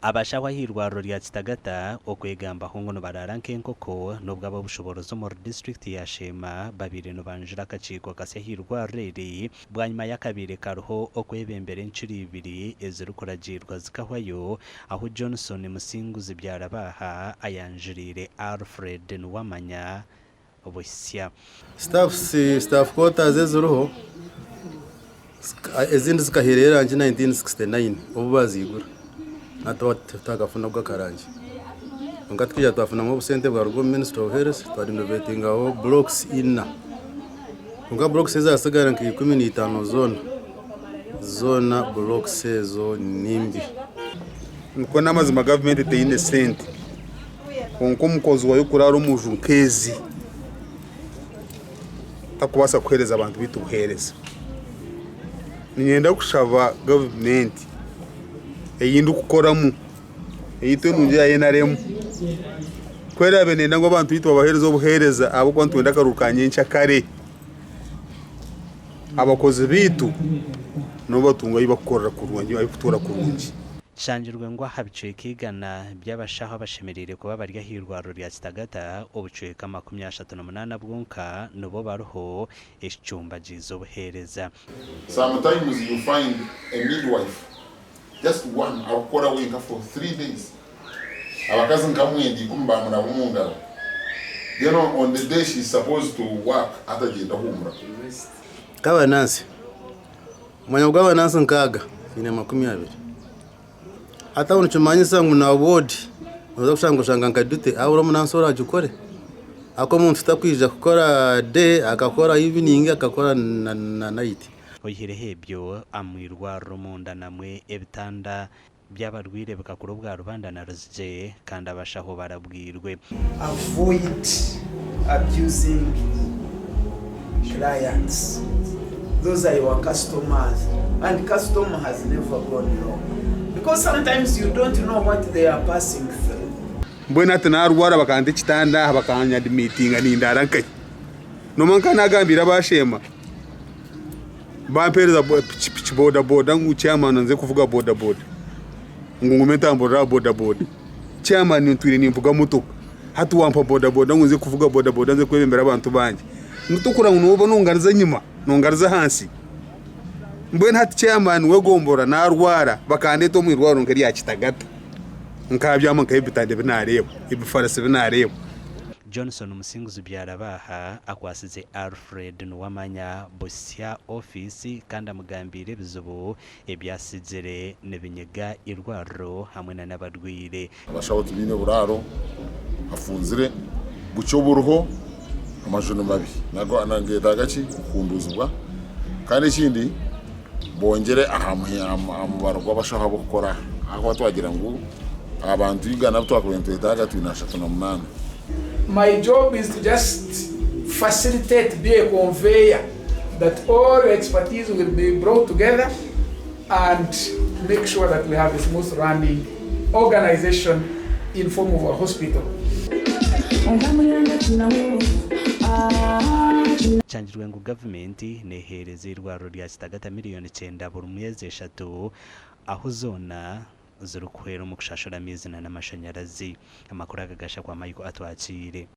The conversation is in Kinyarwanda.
Abashaho Eirwariro rya Kitagata okwegamba hongo no barara nk'enkoko nubwo abo bushobozi mu district ya Sheema babiri no banjira akakiiko akasya Eirwariro bwanyuma y'akabiri karuho okwebembera enchiri ibiri ezirukuragirwa zikahwayo aho Johnson Musinguzi byarabaha ayanjirire Alfred Nuwamanya obusya staff quarters eziruho ezindi zikaherera nje 1969 obubazigura atawatagafuna bw'akarangi ngatwija twafuna mu busente bwa rugo Ministry of Health twari innovating aho blocks ina blocks ezasigara nki 15 zona blocks ezo nimbi nko namazima government teyine sente konko mukozi wayo kuraro mujunkezi takubasa kuhereza abantu bitu buhereza ninyenda kushaba government eyindu kukoramu eyitwe nunjira yenaremu kwera benenda ngo abantu bitu babahereza obuhereza abo kwantu wenda karukanye nchakare abakozi bitu no batunga yibakorera kurwanyi ayikutura kurungi shanjirwe ngo habicekigana by'abashaho bashemerere kuba bari Eirwariro rya Kitagata obuceka 38 bwonka nubo baruho ecyumba jizo buhereza. Sometimes you find a midwife, just one, akora winka for 3 days. Abakazi Kamwenge kumbamura mungala. Then on the day she's supposed to work atagenda humura. Kaba nansi. Mwanya bwa nansi nkaga ine 20. Hata unchumanyisa nguna award. Uza kushanga nkadute awura munansora ajukore. Ako muntu takwija gukora day akakora evening akakora na night. Oyire hebyo amwirwariro munda namwe ebitanda byabarwire bikakuru bwa rubanda na rozje kandi abashaho barabwirwe. Avoid abusing clients. Those are your customers, and customer has never gone wrong because sometimes you don't know what they are passing through. Mbona tunarwara bakande kitanda bakanya meeting ani ndarankai no manka nagambira bashema bampereza pichi boda ngu chairman nze kuvuga boda ngungumeta mbora boda chairman ntwire nimvuga muto hatu wampa boda ngu nze kuvuga boda nze kwebembera abantu banje mutukura nubo nungariza nyuma nungariza hansi mbona hati chairman wegombora narwara bakande to mwirwaro ngari ya Kitagata nkabyama nkayibitande binareba ibifarase binareba. Johnson Musinguzi byarabaha akwasize Alfred Nuwamanya bosya office kandi amugambire bizubu ebyasizere nebinyega Eirwariro hamwe n'abarwire Abashaho tubine oburaaro afunzire bucyo buruho amajono mabi nago anangeda gachi kunduzwa kandi ikindi bongere amubaro gw'abashaho bokora aho twagira ngo abantu Uganda twakwentwetaga twinashatu na munana. My job is to just facilitate, be a conveyor that all expertise will be brought together and make sure that we have a smooth running organization in form of a hospital. Chanjirwe ngo government nehereza Eirwariro rya Kitagata miliyoni 9 buri mwezi 3 aho zona zurukwera mu kushashura amizina n'amashanyarazi. Amakuru agagasha kwa Mayiko atwakire.